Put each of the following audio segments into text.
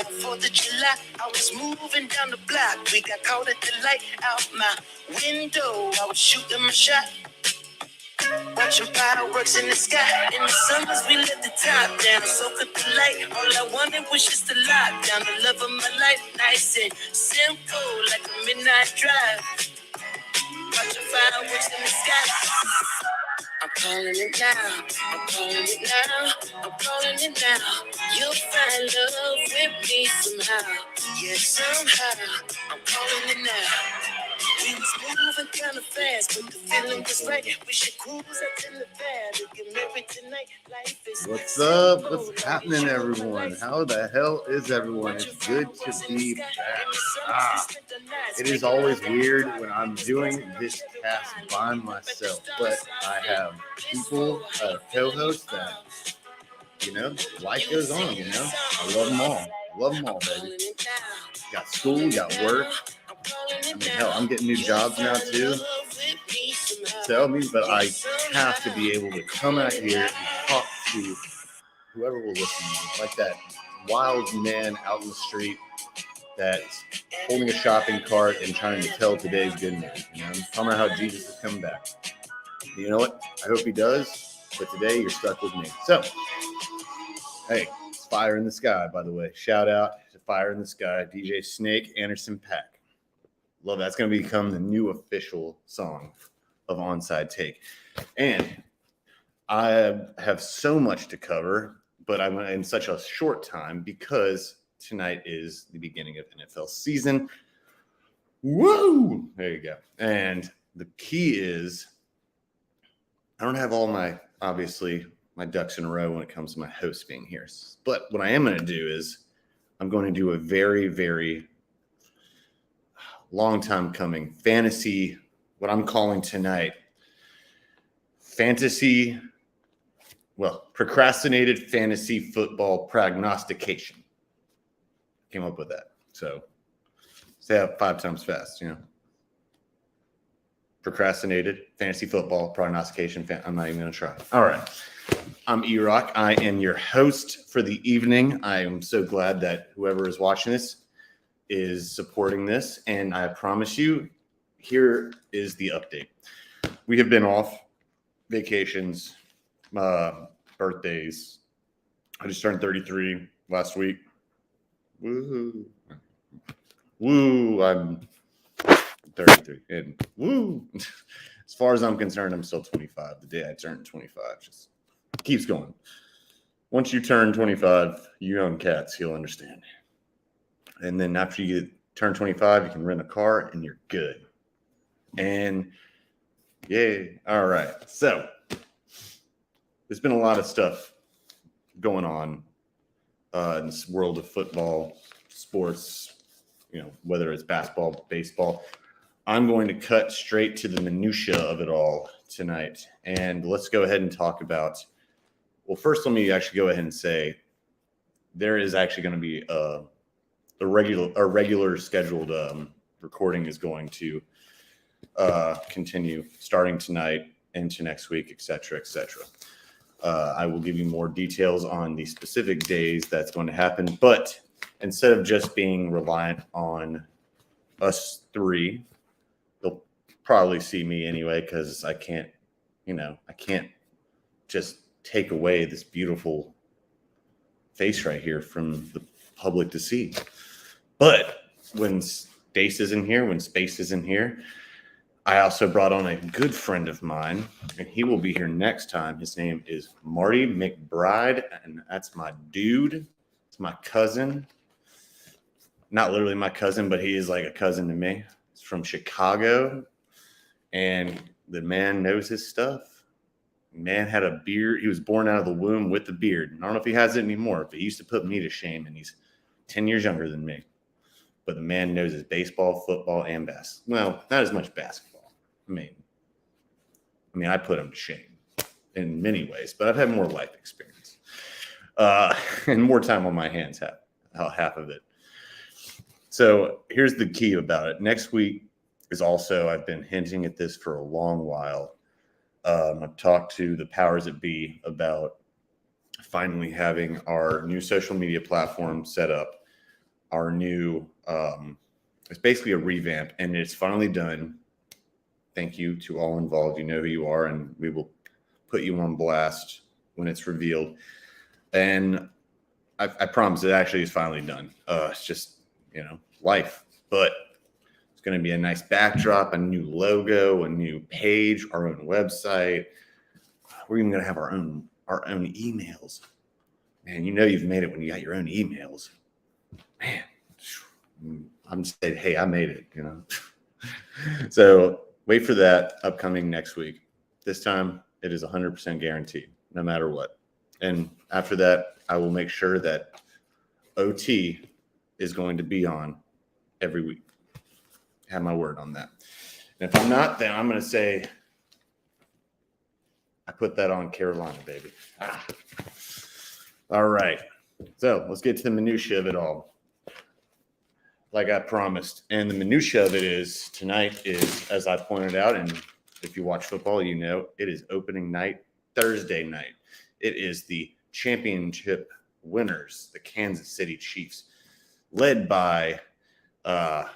Damn, 4th of July, I was moving down the block. We got caught at the light out my window. I was shooting my shot. Watching fireworks in the sky. In the summers, we let the top down. Soak up the light. All I wanted was just to lock down the love of my life. Nice and simple, like a midnight drive. Watching fireworks in the sky. I'm calling it now. I'm calling it now. I'm calling it now. You'll find love with me somehow. Yeah, somehow. I'm calling it now. We was moving kind of fast, but the feeling was right. We should cruise up in the van and get married tonight. Life is What's up? What's happening, everyone? How the hell is everyone? It's good to be back. It is always weird when I'm doing this cast by myself, but I have people, co-hosts that, life goes on, I love them all. Love them all, baby. Got school, got work. I mean, hell, I'm getting new jobs now too. But I have to be able to come out here and talk to whoever will listen to me, like that wild man out in the street that's holding a shopping cart and trying to tell today's good news. Talking about how Jesus is coming back. You know what? I hope he does. But today you're stuck with me. So, hey, it's Fire in the Sky, by the way. Shout out to Fire in the Sky, DJ Snake, Anderson Pack. Love that. It's going to become the new official song of Onside Take. And I have so much to cover, but I'm in such a short time because tonight is the beginning of NFL season. Woo! There you go. And the key is I don't have all my ducks in a row when it comes to my host being here. But what I am going to do is I'm going to do a very, very long time coming fantasy, what I'm calling tonight, procrastinated fantasy football prognostication. Came up with that. So say that 5 times fast, Procrastinated fantasy football prognostication. I'm not even going to try. All right. I'm E-Rock. I am your host for the evening. I am so glad that whoever is watching this is supporting this, and I promise you, here is the update. We have been off vacations, birthdays. I just turned 33 last week. Woo! I'm 33, and woo! As far as I'm concerned, I'm still 25. The day I turned 25 just keeps going. Once you turn 25, you own cats, you'll understand. And then after you turn 25, you can rent a car and you're good. And yay. All right. So there's been a lot of stuff going on in this world of football, sports, whether it's basketball, baseball. I'm going to cut straight to the minutia of it all tonight. And let's go ahead and talk about, first let me actually go ahead and say there is actually going to be a regular scheduled recording is going to continue starting tonight into next week, et cetera, et cetera. I will give you more details on the specific days that's going to happen. But instead of just being reliant on us three, you'll probably see me anyway because I can't just take away this beautiful face right here from the public to see. But when space isn't here, I also brought on a good friend of mine, and he will be here next time. His name is Marty McBride, and that's my dude. It's my cousin. Not literally my cousin, but he is like a cousin to me. He's from Chicago, and the man knows his stuff. Man had a beard. He was born out of the womb with a beard. I don't know if he has it anymore, but he used to put me to shame, and he's 10 years younger than me. But the man knows his baseball, football, and basketball. Well, not as much basketball. I mean, I put him to shame in many ways, but I've had more life experience and more time on my hands, half of it. So here's the key about it. Next week is also, I've been hinting at this for a long while. I've talked to the powers that be about finally having our new social media platform set up. our new, it's basically a revamp, and it's finally done. Thank you to all involved. You know who you are, and we will put you on blast when it's revealed. And I promise it actually is finally done. It's just, life. But it's going to be a nice backdrop, a new logo, a new page, our own website. We're even going to have our own emails. Man, you've made it when you got your own emails. Man, I'm just saying, hey, I made it, So wait for that upcoming next week. This time it is 100% guaranteed, no matter what. And after that, I will make sure that OT is going to be on every week. Have my word on that. And if I'm not, then I'm going to say I put that on Carolina, baby. All right. So let's get to the minutia of it all. Like I promised. And the minutia of it is tonight is, as I pointed out, and if you watch football, it is opening night, Thursday night. It is the championship winners, the Kansas City Chiefs, led by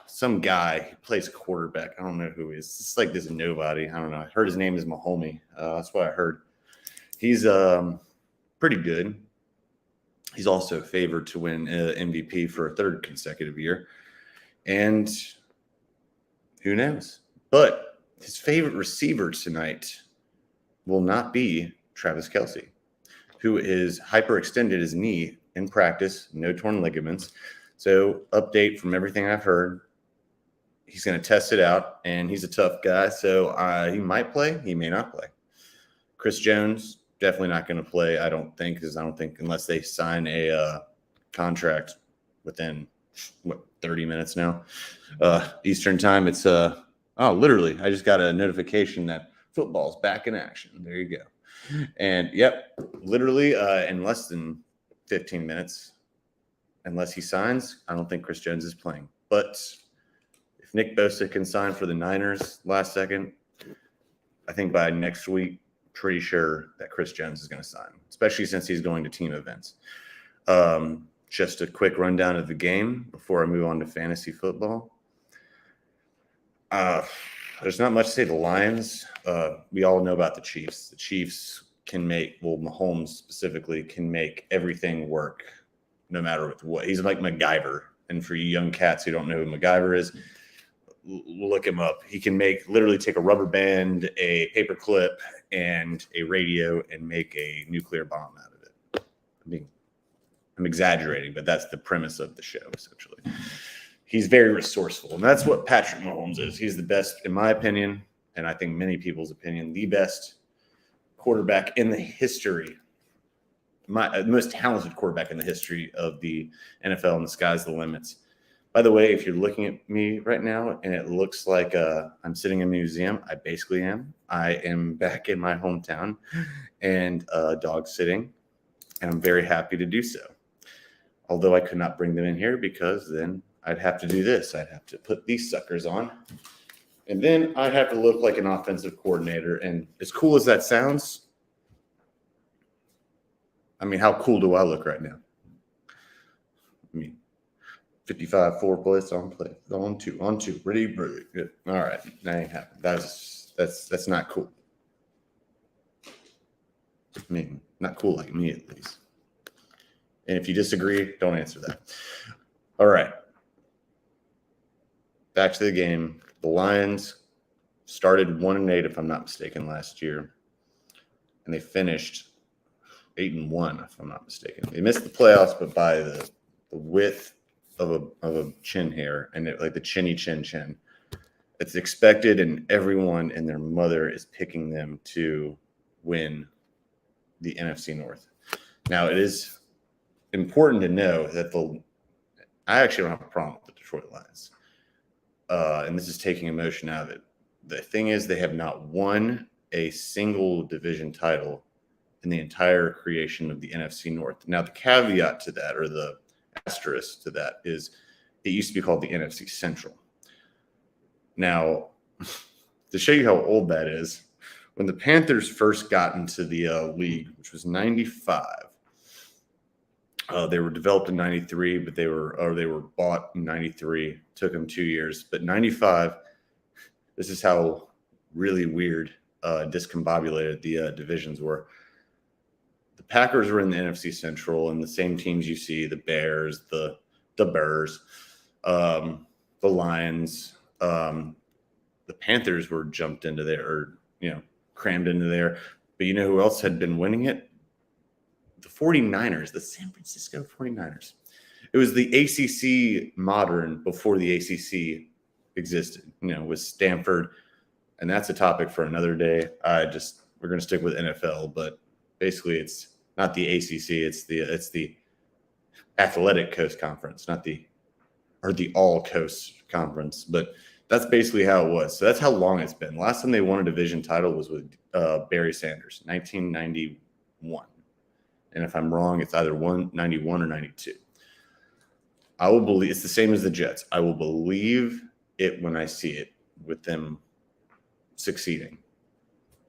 some guy who plays quarterback. I don't know who he is. It's like this nobody. I don't know. I heard his name is Mahomey. That's what I heard. He's pretty good. He's also favored to win MVP for a third consecutive year. And who knows? But his favorite receiver tonight will not be Travis Kelce, who is hyperextended his knee in practice, no torn ligaments. So update from everything I've heard, he's going to test it out, and he's a tough guy. So he might play. He may not play. Chris Jones, definitely not going to play, I don't think, because I don't think unless they sign a contract within, 30 minutes now, Eastern time. It's literally, I just got a notification that football's back in action. There you go. And yep, literally in less than 15 minutes, unless he signs, I don't think Chris Jones is playing. But if Nick Bosa can sign for the Niners last second, I think by next week, pretty sure that Chris Jones is going to sign, especially since he's going to team events. Just a quick rundown of the game before I move on to fantasy football. There's not much to say. The Lions, we all know about the Chiefs. The Chiefs can make, Mahomes specifically, can make everything work no matter with what. He's like MacGyver. And for you young cats who don't know who MacGyver is, look him up. He can literally take a rubber band, a paper clip, and a radio and make a nuclear bomb out of it. I'm exaggerating, but that's the premise of the show, essentially. He's very resourceful, and that's what Patrick Mahomes is. He's the best, in my opinion, and I think many people's opinion, the best quarterback in the history, the most talented quarterback in the history of the NFL, and the sky's the limits. By the way, if you're looking at me right now and it looks like I'm sitting in a museum, I basically am. I am back in my hometown and dog sitting, and I'm very happy to do so. Although I could not bring them in here because then I'd have to do this. I'd have to put these suckers on, and then I'd have to look like an offensive coordinator. And as cool as that sounds, I mean, how cool do I look right now? 55, 4 plays on play, on two, ready, good. All right, that ain't happening. That's not cool. I mean, not cool like me at least. And if you disagree, don't answer that. All right. Back to the game. The Lions started 1-8, if I'm not mistaken, last year. And they finished 8-1, if I'm not mistaken. They missed the playoffs, but by the width of a chin hair, and like the chinny chin. It's expected, and everyone and their mother is picking them to win the NFC North. Now, it is important to know that I actually don't have a problem with the Detroit Lions. And this is taking emotion out of it. The thing is, they have not won a single division title in the entire creation of the NFC North. Now, the caveat to that, or the asterisk to that, is it used to be called the NFC Central. Now, to show you how old that is, when the Panthers first got into the league, which was 95, They were developed in '93, but they were bought in '93. Took them 2 years, but '95. This is how really weird, discombobulated the divisions were. The Packers were in the NFC Central, and the same teams you see: the Bears, the Bears, the Lions, the Panthers were jumped into there, or crammed into there. But you know who else had been winning it? The 49ers, the San Francisco 49ers. It was the ACC modern before the ACC existed, with Stanford. And that's a topic for another day. We're going to stick with NFL, but basically it's not the ACC, it's the Athletic Coast Conference, not the All Coast Conference, but that's basically how it was. So that's how long it's been. Last time they won a division title was with Barry Sanders, 1991. And if I'm wrong, it's either 91 or 92. I will believe it's the same as the Jets. I will believe it when I see it with them succeeding.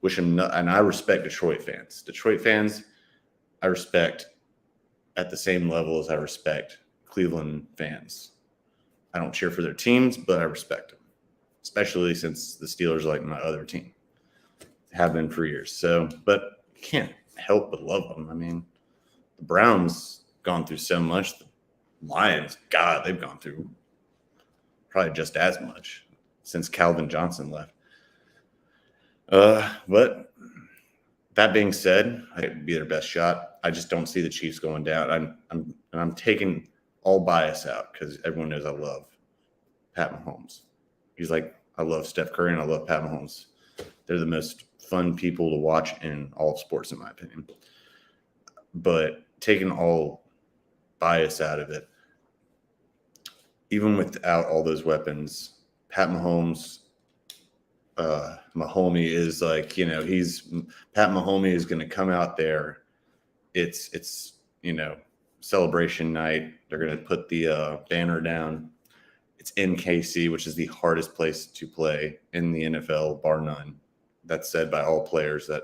And I respect Detroit fans. Detroit fans, I respect at the same level as I respect Cleveland fans. I don't cheer for their teams, but I respect them, especially since the Steelers are like my other team. Have been for years. So, but you can't help but love them. I mean, the Browns gone through so much. The Lions, God, they've gone through probably just as much since Calvin Johnson left. But that being said, it'd be their best shot. I just don't see the Chiefs going down. I'm taking all bias out because everyone knows I love Pat Mahomes. He's like, I love Steph Curry and I love Pat Mahomes. They're the most fun people to watch in all of sports, in my opinion. But taking all bias out of it, even without all those weapons, Pat Mahomes, Mahomie is like, Pat Mahomie is going to come out there. It's celebration night. They're going to put the banner down. It's in KC, which is the hardest place to play in the NFL, bar none. That's said by all players that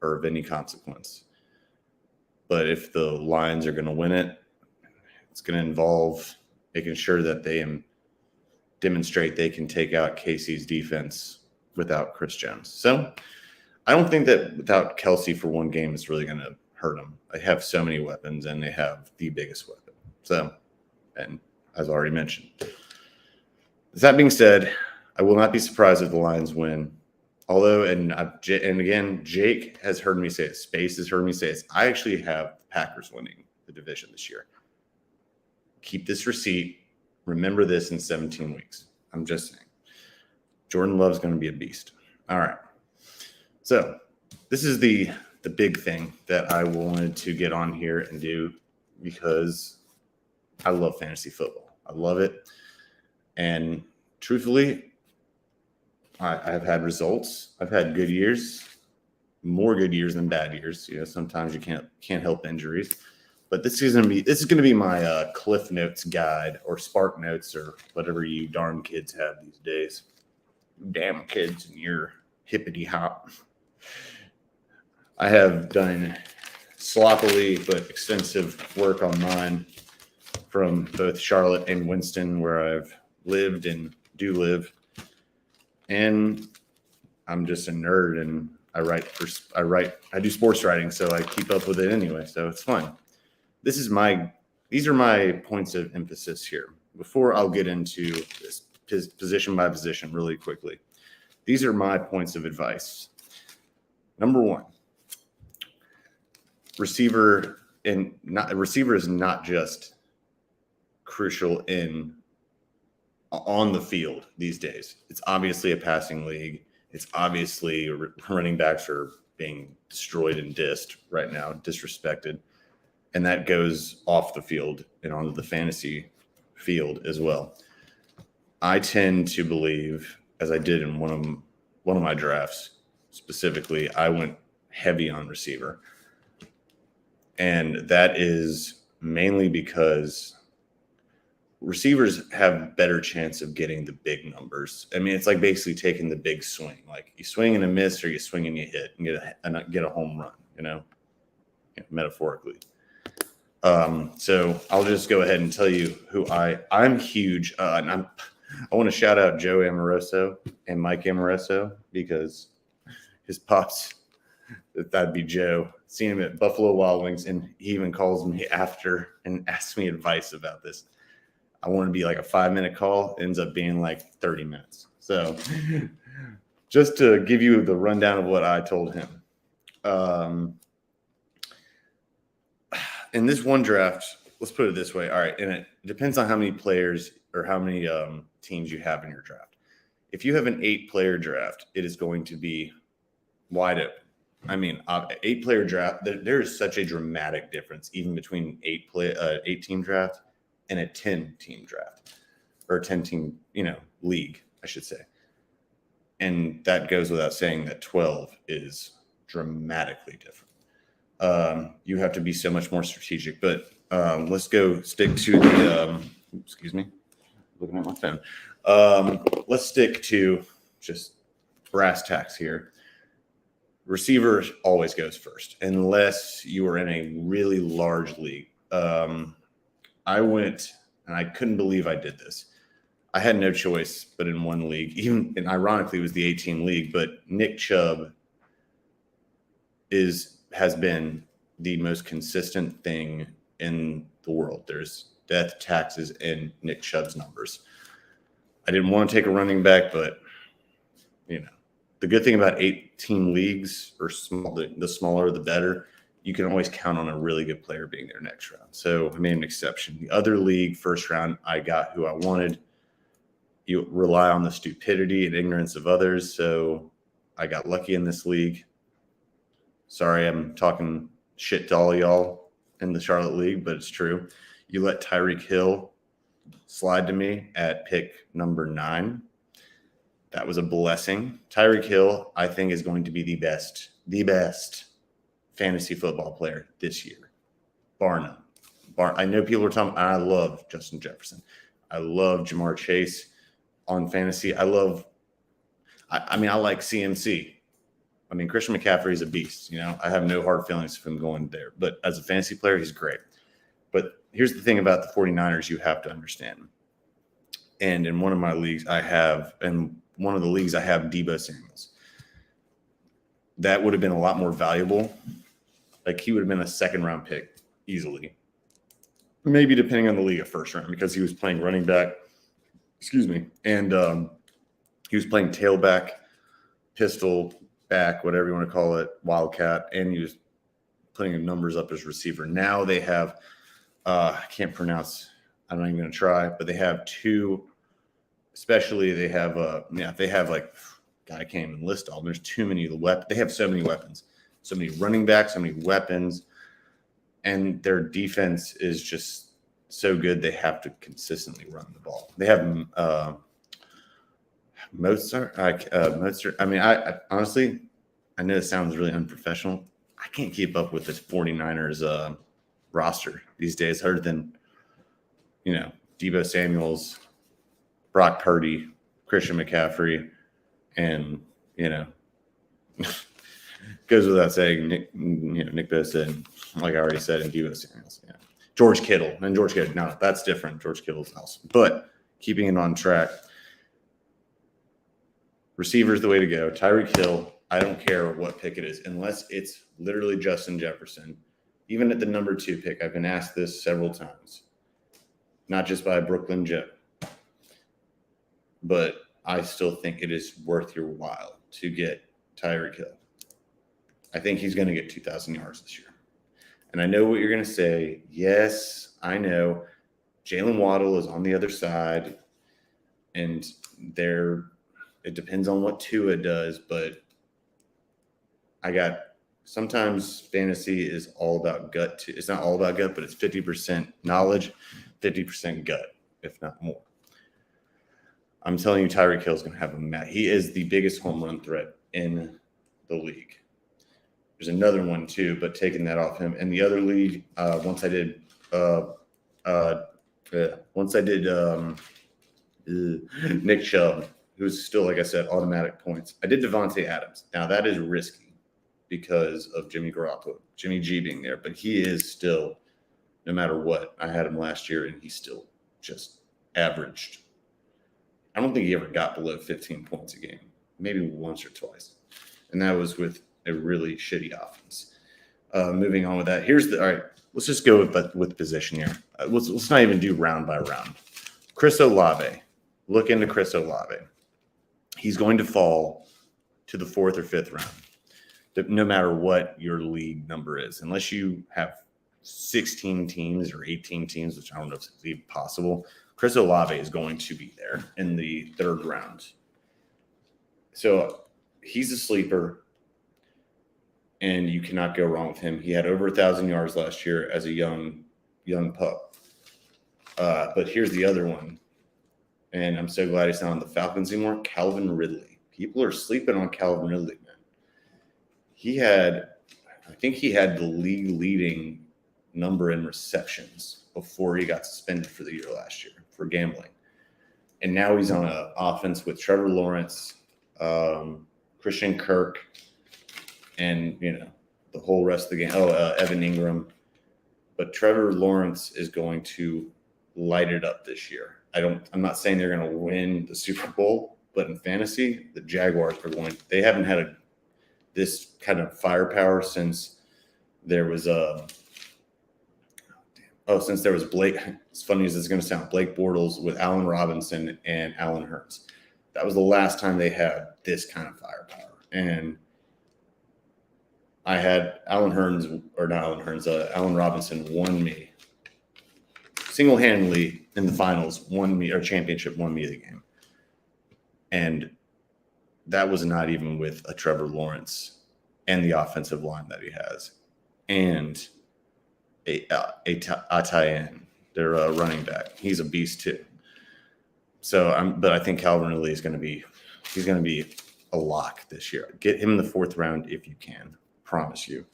are of any consequence. But if the Lions are going to win it, it's going to involve making sure that they demonstrate they can take out KC's defense without Chris Jones. So I don't think that without Kelsey for one game, it's really going to hurt them. They have so many weapons, and they have the biggest weapon. So, and as already mentioned. That being said, I will not be surprised if the Lions win. Although, and again, Jake has heard me say it. Space has heard me say it. I actually have the Packers winning the division this year. Keep this receipt. Remember this in 17 weeks. I'm just saying. Jordan Love's going to be a beast. All right. So this is the big thing that I wanted to get on here and do because I love fantasy football. I love it. And truthfully, I've had results. I've had good years, more good years than bad years. Sometimes you can't help injuries. But this is gonna be my Cliff Notes guide or Spark Notes or whatever you darn kids have these days. Damn kids and your hippity hop. I have done sloppily but extensive work on mine from both Charlotte and Winston, where I've lived and do live. And I'm just a nerd, and I do sports writing, so I keep up with it anyway. So it's fun. These are my points of emphasis here. Before I'll get into this position by position really quickly. These are my points of advice. Number one, receiver is not just crucial on the field these days. It's obviously a passing league. It's obviously running backs are being destroyed and dissed right now, disrespected. And that goes off the field and onto the fantasy field as well. I tend to believe, as I did in one of my drafts specifically, I went heavy on receiver. And that is mainly because receivers have better chance of getting the big numbers. I mean, it's like basically taking the big swing. Like you swing and a miss, or you swing and you hit and get a home run, metaphorically. So I'll just go ahead and tell you who I'm huge. And I want to shout out Joe Amoroso and Mike Amoroso because his pops, that'd be Joe. Seen him at Buffalo Wild Wings, and he even calls me after and asks me advice about this. I want to be like a 5-minute call, ends up being like 30 minutes. So just to give you the rundown of what I told him. In this one draft, let's put it this way. All right. And it depends on how many players or how many teams you have in your draft. If you have an 8-player draft, it is going to be wide open. I mean, 8-player draft, there is such a dramatic difference even between 8-team draft and a 10-team draft or a 10-team, league, I should say. And that goes without saying that 12 is dramatically different. You have to be so much more strategic, but let's stick to the, excuse me, looking at my phone. Let's stick to just brass tacks here. Receiver always goes first, unless you are in a really large league. I went, and I couldn't believe I did this. I had no choice but in one league, and ironically, it was the 18 league, but Nick Chubb has been the most consistent thing in the world. There's death, taxes, and Nick Chubb's numbers. I didn't want to take a running back, but the good thing about 18 leagues or the smaller the better, you can always count on a really good player being there next round. So I made an exception. The other league, first round, I got who I wanted. You rely on the stupidity and ignorance of others. So I got lucky in this league. Sorry, I'm talking shit to all y'all in the Charlotte League, but it's true. You let Tyreek Hill slide to me at pick number 9. That was a blessing. Tyreek Hill, I think, is going to be the best fantasy football player this year, bar none. I know people are talking. I love Justin Jefferson. I love Jamar Chase on fantasy. I like CMC. I mean, Christian McCaffrey is a beast. I have no hard feelings for him going there. But as a fantasy player, he's great. But here's the thing about the 49ers you have to understand. And in one of my leagues, I have Deebo Samuels. That would have been a lot more valuable. Like, he would have been a second-round pick easily. Maybe depending on the league, a first round, because he was playing running back. Excuse me. And he was playing tailback, pistol, back, whatever you want to call it, wildcat, and he was putting numbers up as receiver. Now they have, I can't pronounce, I'm not even going to try, but they have 2, especially they have, like, God, I can't even list all of them. There's too many of the weapons. They have so many weapons, so many running backs, so many weapons, and their defense is just so good. They have to consistently run the ball. They have Mozart. I mean, I honestly, I know it sounds really unprofessional. I can't keep up with this 49ers roster these days, other than, Deebo Samuels, Brock Purdy, Christian McCaffrey, and, goes without saying, Nick Bosa, and like I already said, and Deebo Samuels. Yeah. George Kittle. No, that's different. George Kittle's awesome. But keeping it on track, receiver's the way to go. Tyreek Hill, I don't care what pick it is, unless it's literally Justin Jefferson. Even at the number 2 pick, I've been asked this several times, not just by Brooklyn Joe, but I still think it is worth your while to get Tyreek Hill. I think he's going to get 2,000 yards this year. And I know what you're going to say. Yes, I know. Jalen Waddle is on the other side, and it depends on what Tua does, but sometimes fantasy is all about gut. It's not all about gut, but it's 50% knowledge, 50% gut, if not more. I'm telling you, Tyreek Hill is going to have he is the biggest home run threat in the league. There's another one too, but taking that off him. And the other league, once I did Nick Chubb, who's still, like I said, automatic points. I did Devontae Adams. Now that is risky because of Jimmy G being there, but he is still no matter what. I had him last year, and he still just averaged. I don't think he ever got below 15 points a game, maybe once or twice. And that was with a really shitty offense. Moving on with that, all right, let's just go with position here. Let's not even do round by round. Chris Olave. Look into Chris Olave. He's going to fall to the 4th or 5th round, no matter what your league number is, unless you have 16 teams or 18 teams, which I don't know if it's even possible. Chris Olave is going to be there in the 3rd round. So he's a sleeper, and you cannot go wrong with him. He had over 1,000 yards last year as a young pup. But here's the other one, and I'm so glad he's not on the Falcons anymore, Calvin Ridley. People are sleeping on Calvin Ridley, man. I think he had the league leading number in receptions before he got suspended for the year last year for gambling. And now he's on an offense with Trevor Lawrence, Christian Kirk, and, the whole rest of the game. Evan Ingram. But Trevor Lawrence is going to light it up this year. I'm not saying they're going to win the Super Bowl, but in fantasy, the Jaguars they haven't had this kind of firepower since there was since there was Blake. As funny as it's going to sound, Blake Bortles with Allen Robinson and Allen Hurts. That was the last time they had this kind of firepower. And I had Allen Robinson won me single-handedly in the finals, championship, won me the game. And that was not even with a Trevor Lawrence and the offensive line that he has, and a tie-in, their running back. He's a beast too. So but I think Calvin Ridley is going to be a lock this year. Get him in the 4th round if you can. Promise you.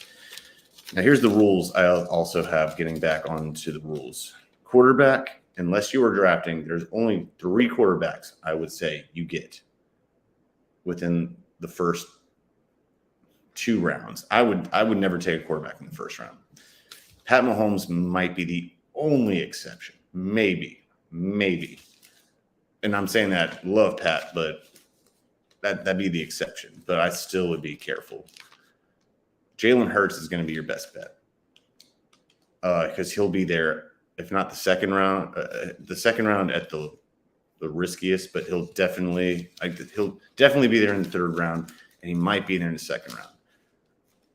Now here's the rules. I also have, getting back onto the rules. Quarterback, unless you are drafting, there's only 3 quarterbacks I would say you get within the first 2 rounds. I would never take a quarterback in the 1st round. Pat Mahomes might be the only exception. Maybe. And I'm saying that, love Pat, but that'd be the exception. But I still would be careful. Jalen Hurts is going to be your best bet because he'll be there, if not the 2nd round, at the riskiest, but he'll definitely be there in the 3rd round, and he might be there in the 2nd round.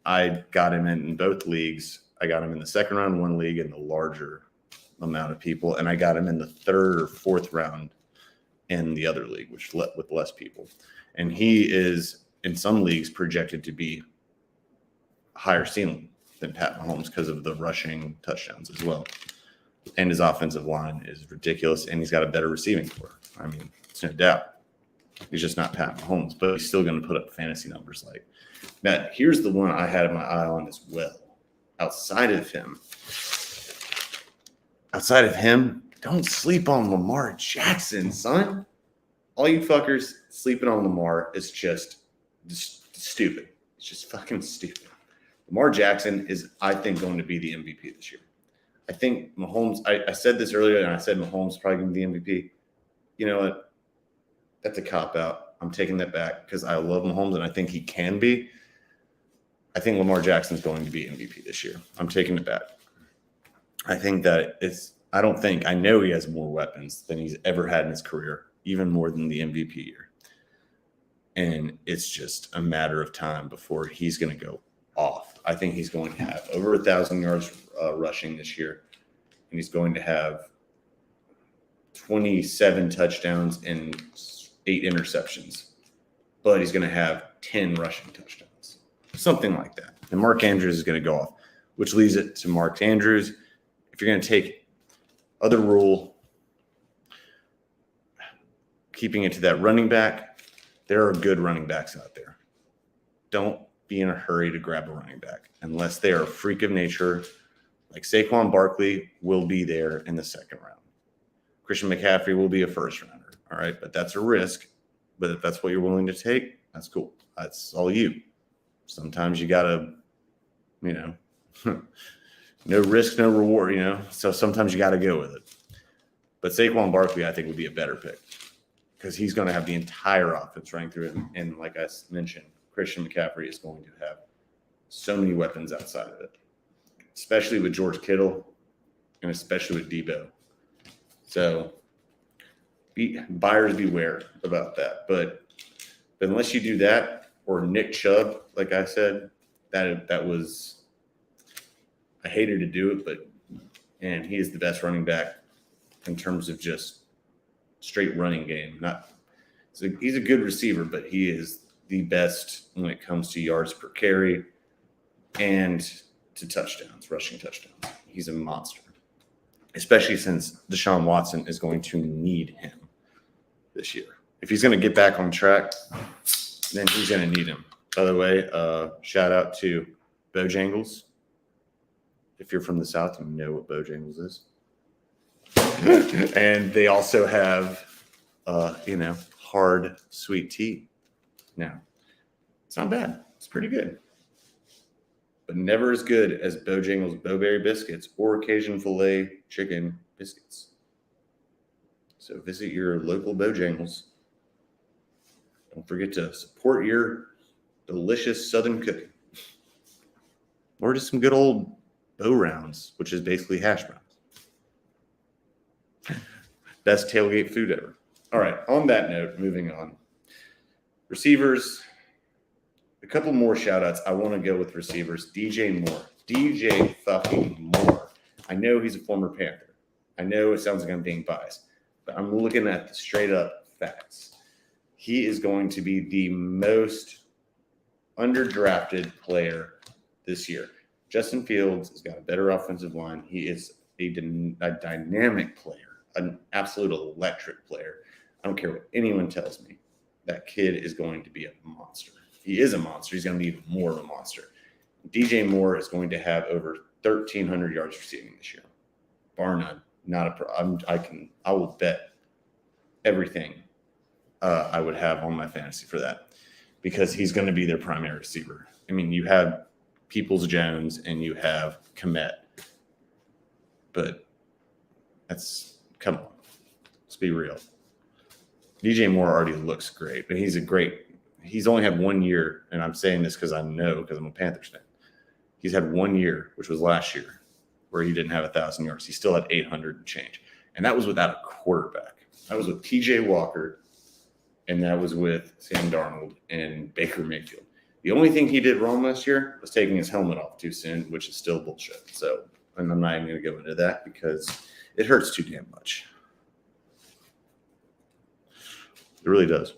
I got him in both leagues. I got him in the 2nd round, one league, in the larger amount of people, and I got him in the 3rd or 4th round in the other league, with less people. And he is, in some leagues, projected to be higher ceiling than Pat Mahomes because of the rushing touchdowns as well. And his offensive line is ridiculous, and he's got a better receiving core. I mean, it's no doubt. He's just not Pat Mahomes, but he's still going to put up fantasy numbers like that. Here's the one I had my eye on as well. Outside of him, don't sleep on Lamar Jackson, son. All you fuckers sleeping on Lamar is just stupid. It's just fucking stupid. Lamar Jackson is, I think, going to be the MVP this year. I think Mahomes, I said this earlier, and I said Mahomes is probably going to be the MVP. You know what? That's a cop-out. I'm taking that back because I love Mahomes, and I think he can be. I think Lamar Jackson's going to be MVP this year. I'm taking it back. I think that I know he has more weapons than he's ever had in his career, even more than the MVP year. And it's just a matter of time before he's going to go off. I think he's going to have over 1,000 yards rushing this year, and he's going to have 27 touchdowns and 8 interceptions, but he's going to have 10 rushing touchdowns, something like that. And Mark Andrews is going to go off, which leads it to Mark Andrews. If you're going to take other rule, keeping it to that running back, there are good running backs out there. Don't be in a hurry to grab a running back unless they are a freak of nature. Like Saquon Barkley will be there in the 2nd round. Christian McCaffrey will be a 1st rounder. All right, but that's a risk. But if that's what you're willing to take, that's cool. That's all you. Sometimes you got to, No risk, no reward, So sometimes you got to go with it. But Saquon Barkley, I think, would be a better pick because he's going to have the entire offense running through him. And like I mentioned, Christian McCaffrey is going to have so many weapons outside of it, especially with George Kittle and especially with Debo. So buyers beware about that. But unless you do that, or Nick Chubb, like I said, that was, I hated to do it, and he is the best running back in terms of just straight running game. He's a good receiver, but he is the best when it comes to yards per carry and to touchdowns, rushing touchdowns. He's a monster, especially since Deshaun Watson is going to need him this year. If he's going to get back on track, then he's going to need him. By the way, shout out to Bojangles. If you're from the South, you know what Bojangles is. And they also have, hard sweet tea. Now, it's not bad. It's pretty good. But never as good as Bojangles Bowberry biscuits or Cajun filet chicken biscuits. So visit your local Bojangles. Don't forget to support your delicious Southern cooking. Or just some good old bow rounds, which is basically hash browns. Best tailgate food ever. All right, on that note, moving on. Receivers, a couple more shout-outs. I want to go with receivers. DJ Moore. DJ fucking Moore. I know he's a former Panther. I know it sounds like I'm being biased, but I'm looking at the straight-up facts. He is going to be the most underdrafted player this year. Justin Fields has got a better offensive line. He is a dynamic player, an absolute electric player. I don't care what anyone tells me. That kid is going to be a monster. He is a monster. He's going to be even more of a monster. DJ Moore is going to have over 1,300 yards receiving this year, bar none. Not a problem. I will bet everything I would have on my fantasy for that because he's going to be their primary receiver. I mean, you have Peoples-Jones and you have Kmet, but come on, let's be real. DJ Moore already looks great, but he's only had 1 year, and I'm saying this because I'm a Panthers fan. He's had 1 year, which was last year, where he didn't have 1,000 yards. He still had 800 and change, and that was without a quarterback. That was with T.J. Walker, and that was with Sam Darnold and Baker Mayfield. The only thing he did wrong last year was taking his helmet off too soon, which is still bullshit. So, and I'm not even going to go into that because it hurts too damn much. It really does.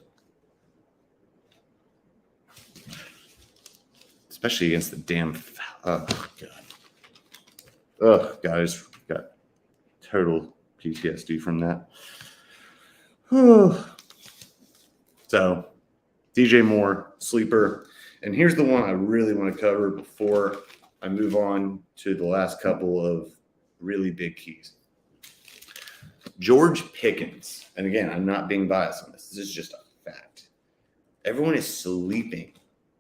Especially against the damn. Oh, God. Oh, God. I just got total PTSD from that. So, DJ Moore, sleeper. And here's the one I really want to cover before I move on to the last couple of really big keys. George Pickens. And again, I'm not being biased on this. This is just a fact. Everyone is sleeping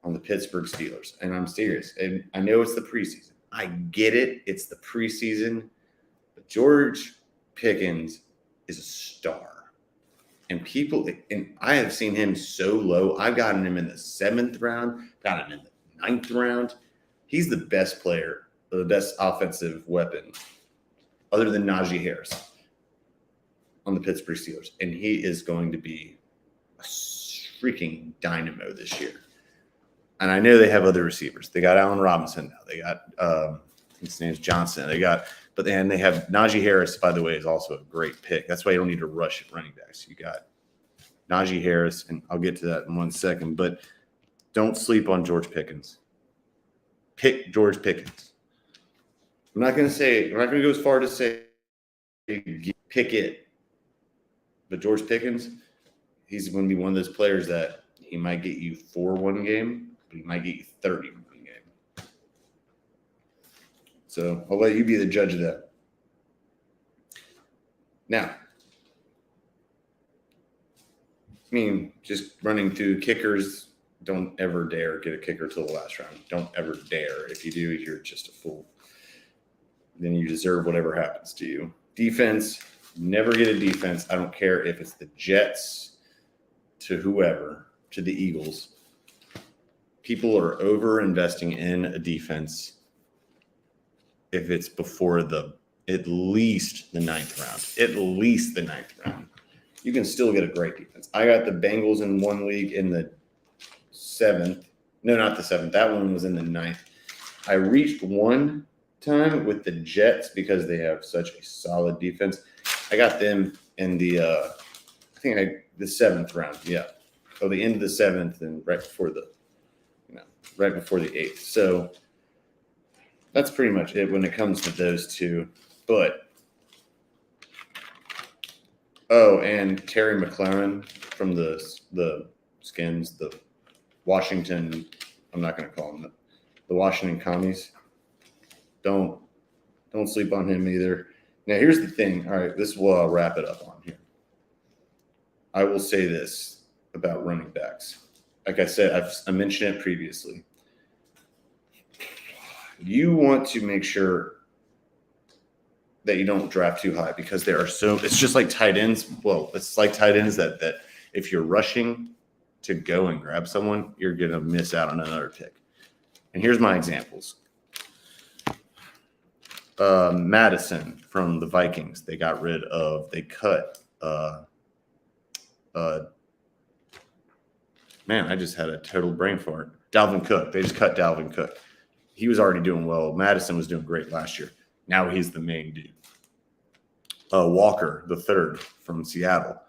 on the Pittsburgh Steelers. And I'm serious. And I know it's the preseason. I get it. It's the preseason. But George Pickens is a star. And I have seen him so low. I've gotten him in the 7th round, got him in the 9th round. He's the best player, or the best offensive weapon, other than Najee Harris, on the Pittsburgh Steelers. And he is going to be a freaking dynamo this year. And I know they have other receivers. They got Allen Robinson now. They got his name's Johnson. They have Najee Harris, by the way, is also a great pick. That's why you don't need to rush at running backs. You got Najee Harris, and I'll get to that in 1 second. But don't sleep on George Pickens. Pick George Pickens. I'm not going to go as far to say pick it. But George Pickens, he's going to be one of those players that he might get you 4 one game, but he might get you 30 one game. So I'll let you be the judge of that. Now, I mean, just running through kickers, don't ever dare get a kicker till the last round. Don't ever dare. If you do, you're just a fool. then you deserve whatever happens to you. Defense, never get a defense. I don't care if it's the Jets to whoever, to the Eagles. People are over investing in a defense if it's before at least the ninth round. At least the ninth round. You can still get a great defense. I got the Bengals in one league in the 7th. No, not the 7th. That one was in the 9th. I reached one time with the Jets because they have such a solid defense. I got them in the the 7th round. Yeah. Oh, the end of the 7th and right before the 8th. So that's pretty much it when it comes to those two. But and Terry McLaurin from the Skins, the Washington. I'm not going to call him the Washington Commies. Don't sleep on him either. Now here's the thing. All right, this will wrap it up on here. I will say this about running backs. Like I said, I mentioned it previously. You want to make sure that you don't draft too high because there are it's just like tight ends. Well, it's like tight ends that if you're rushing to go and grab someone, you're going to miss out on another pick. And here's my examples. Madison from the Vikings, they cut man, I just had a total brain fart. Dalvin Cook. They just cut Dalvin Cook. He was already doing well. Madison was doing great last year. Now he's the main dude. Walker, the third from Seattle.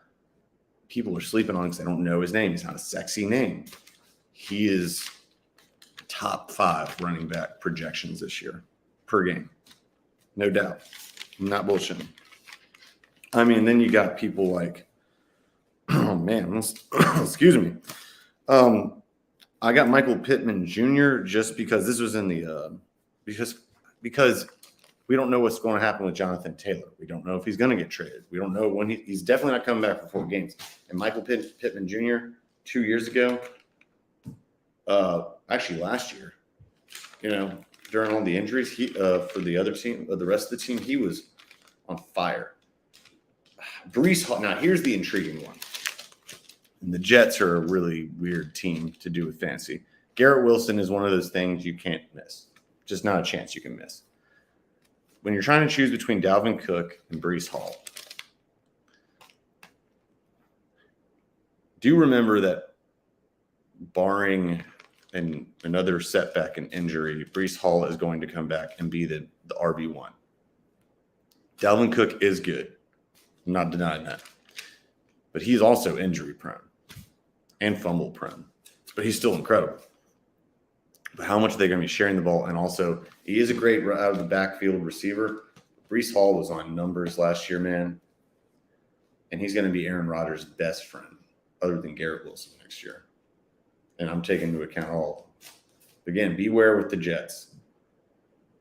People are sleeping on him because they don't know his name. He's not a sexy name. He is top 5 running back projections this year per game. No doubt. I'm not bullshitting. I mean, then you got people like, oh man, excuse me. I got Michael Pittman Jr. just because this was in the because we don't know what's going to happen with Jonathan Taylor. We don't know if he's going to get traded. We don't know when he's definitely not coming back for 4 games. And Michael Pittman Jr. 2 years ago, actually last year, during all the injuries, he for the other team, the rest of the team, he was on fire. Breece Hall. Now here's the intriguing one. And the Jets are a really weird team to do with fantasy. Garrett Wilson is one of those things you can't miss. Just not a chance you can miss. When you're trying to choose between Dalvin Cook and Breece Hall, do remember that barring another setback and injury, Breece Hall is going to come back and be the RB1. Dalvin Cook is good. I'm not denying that. But he's also injury prone and fumble prone. But he's still incredible. But how much are they going to be sharing the ball? And also, he is a great out of the backfield receiver. Breece Hall was on numbers last year, man. And he's going to be Aaron Rodgers' best friend, other than Garrett Wilson next year. And I'm taking into account all of them. Again, beware with the Jets.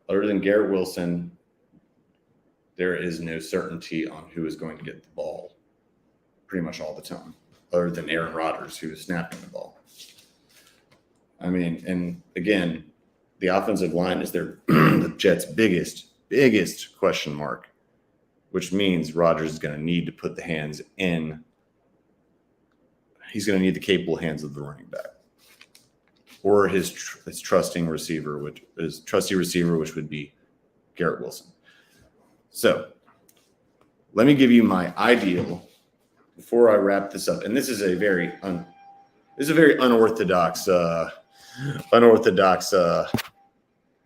Other than Garrett Wilson, there is no certainty on who is going to get the ball pretty much all the time, other than Aaron Rodgers, who is snapping the ball. I mean, and again, the offensive line is the Jets' biggest question mark, which means Rodgers is going to need to put the hands in. He's going to need the capable hands of the running back or his trusty receiver, which would be Garrett Wilson. So let me give you my ideal before I wrap this up. And this is a very unorthodox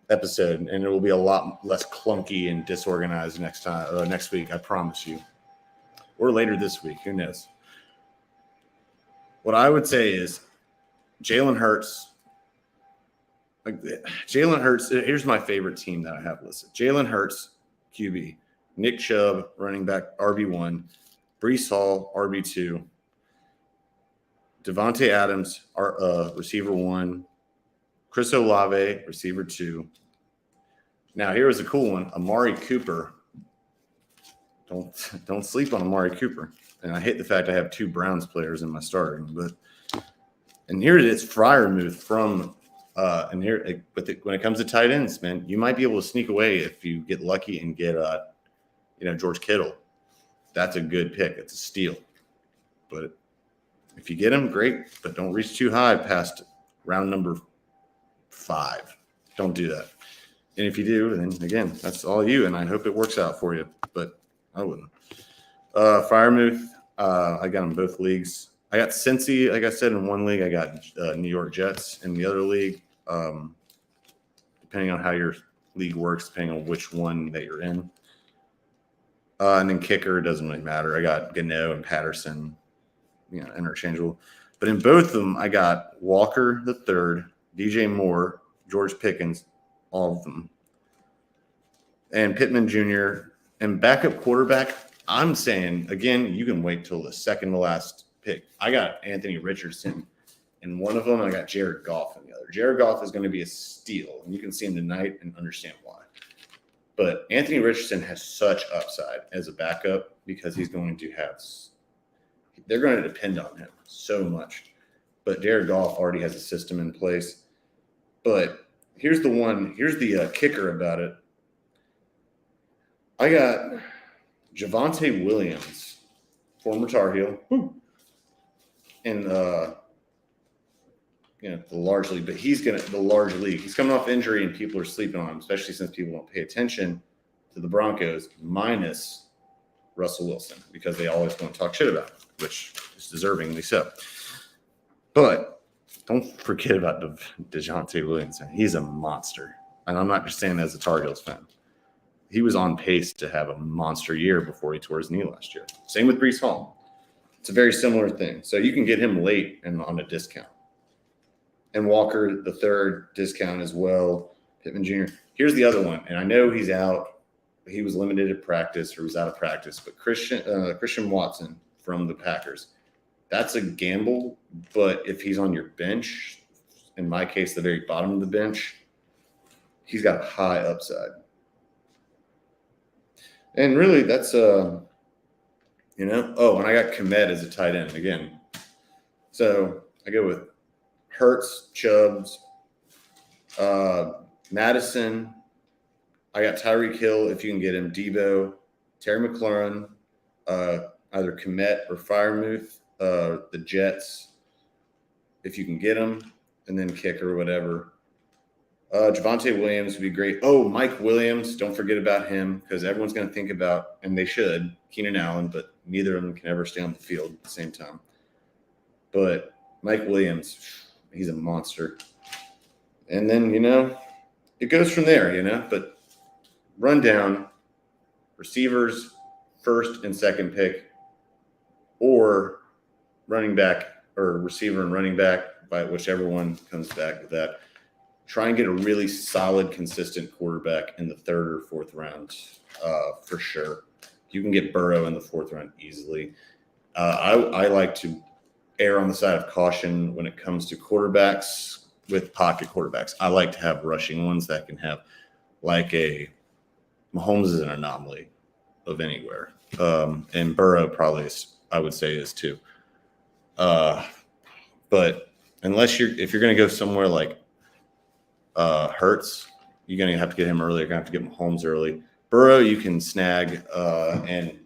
episode, and it will be a lot less clunky and disorganized next week, I promise you, or later this week. Who knows? What I would say is Jalen Hurts. Here's my favorite team that I have listed: Jalen Hurts, QB, Nick Chubb, running back, RB1, Breece Hall, RB2, Devontae Adams, receiver 1, Chris Olave, receiver 2. Now, here is a cool one: Amari Cooper. Don't sleep on Amari Cooper. And I hate the fact I have 2 Browns players in my starting. And here it is: Freiermuth from And here, when it comes to tight ends, man, you might be able to sneak away if you get lucky and get, George Kittle. That's a good pick. It's a steal. But if you get him, great. But don't reach too high past round number 5. Don't do that. And if you do, then again, that's all you. And I hope it works out for you. But I wouldn't. Firemouth, I got in both leagues. I got Cincy, like I said, in one league. I got New York Jets in the other league. Depending on how your league works, depending on which one that you're in. And then kicker, doesn't really matter. I got Gano and Patterson, interchangeable. But in both of them, I got Walker the third, DJ Moore, George Pickens, all of them. And Pittman Jr. And backup quarterback, I'm saying, again, you can wait till the second to last pick. I got Anthony Richardson in one of them. I got Jared Goff in the other. Jared Goff is going to be a steal, and you can see him tonight and understand why. But Anthony Richardson has such upside as a backup because he's going to have – they're going to depend on him so much. But Jared Goff already has a system in place. But here's the kicker about it. I got Javonte Williams, former Tar Heel, in the large league, but the large league. He's coming off injury, and people are sleeping on him, especially since people don't pay attention to the Broncos minus Russell Wilson because they always want to talk shit about him, which is deservingly so. But don't forget about DeJounte Williams. He's a monster, and I'm not just saying that as a Tar Heels fan. He was on pace to have a monster year before he tore his knee last year. Same with Breece Hall. It's a very similar thing. So you can get him late and on a discount. And Walker, the third, discount as well. Pittman Jr. Here's the other one. And I know he's out. He was limited at practice or was out of practice. But Christian Watson from the Packers. That's a gamble. But if he's on your bench, in my case, the very bottom of the bench, he's got a high upside. And really, that's, and I got Komet as a tight end again. So I go with Hurts, Chubbs, Madison. I got Tyreek Hill, if you can get him, Debo, Terry McLaurin, either Komet or Firemouth, the Jets, if you can get them, and then kicker or whatever. Javonte Williams would be great. Oh, Mike Williams. Don't forget about him because everyone's going to think about, and they should, Keenan Allen, but neither of them can ever stay on the field at the same time. But Mike Williams, he's a monster. And then, it goes from there, but rundown, receivers, first and second pick, or running back or receiver and running back, by whichever one comes back with that. Try and get a really solid, consistent quarterback in the third or fourth round for sure. You can get Burrow in the fourth round easily. I like to err on the side of caution when it comes to quarterbacks with pocket quarterbacks. I like to have rushing ones that can have like Mahomes is an anomaly of anywhere. And Burrow probably I would say is too. But if you're going to go somewhere like Hurts, you're going to have to get him early. You're going to have to get Mahomes early. Burrow, you can snag, and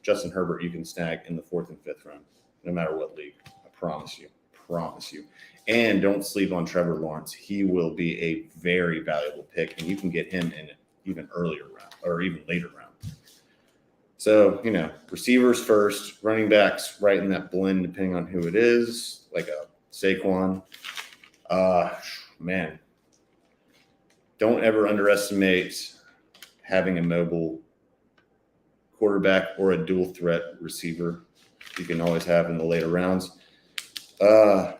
Justin Herbert, you can snag in the fourth and fifth round, no matter what league. I promise you. And don't sleep on Trevor Lawrence. He will be a very valuable pick, and you can get him in an even earlier round or even later round. So, receivers first, running backs right in that blend, depending on who it is, like a Saquon. Man, don't ever underestimate having a mobile quarterback or a dual threat receiver. You can always have in the later rounds. Don't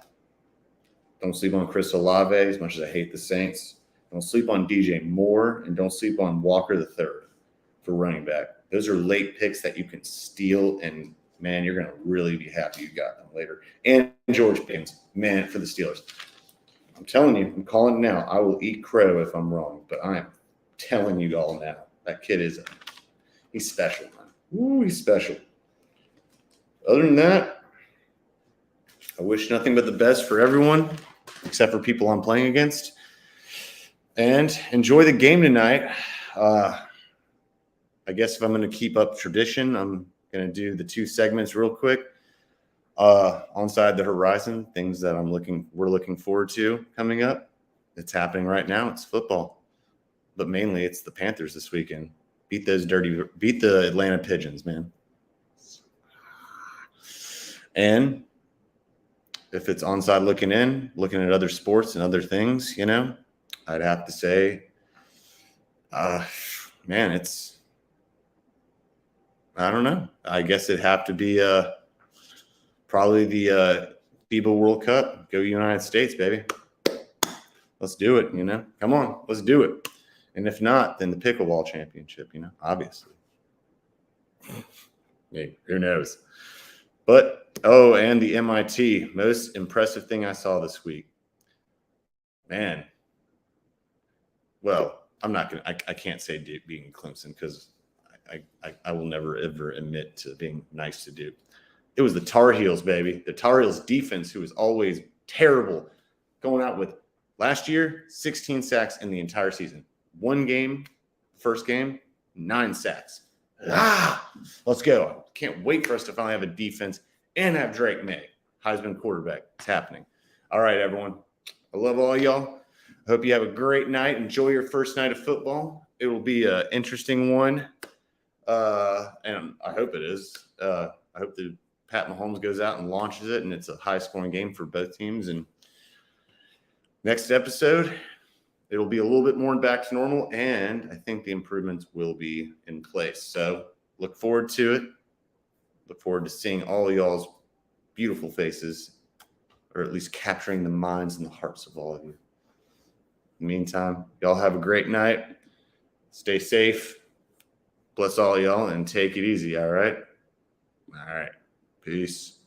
sleep on Chris Olave, as much as I hate the Saints. Don't sleep on DJ Moore, and don't sleep on Walker the third for running back. Those are late picks that you can steal, and, man, you're going to really be happy you got them later. And George Pickens, man, for the Steelers. I'm telling you, I'm calling it now. I will eat crow if I'm wrong, but I am telling you all now. That kid he's special, man. Ooh, he's special. Other than that, I wish nothing but the best for everyone. except for people I'm playing against. And enjoy the game tonight. I guess if I'm going to keep up tradition, I'm going to do the 2 segments real quick. Onside the horizon, things that we're looking forward to coming up. It's happening right now. It's football, but mainly it's the Panthers this weekend. Beat the Atlanta Pigeons, man. And if it's onside looking at other sports and other things, I'd have to say, man, I don't know. I guess it'd have to be probably the FIBA World Cup. Go United States, baby. Let's do it, Come on, let's do it. And if not, then the pickleball championship, obviously. Hey, who knows? But, and the MIT, most impressive thing I saw this week. Man. Well, I can't say Duke being Clemson because I will never, ever admit to being nice to Duke. It was the Tar Heels, baby. The Tar Heels defense, who was always terrible, going out with last year, 16 sacks in the entire season. One game, first game, 9 sacks. Let's go. Can't wait for us to finally have a defense and have Drake May, Heisman quarterback. It's happening. All right, everyone. I love all y'all. I hope you have a great night. Enjoy your first night of football. It will be an interesting one. And I hope it is. I hope that Pat Mahomes goes out and launches it, and it's a high-scoring game for both teams. And next episode, it'll be a little bit more back to normal, and I think the improvements will be in place. So look forward to it. Look forward to seeing all y'all's beautiful faces, or at least capturing the minds and the hearts of all of you. In the meantime, y'all have a great night. Stay safe. Bless all y'all and take it easy, all right? All right. Peace.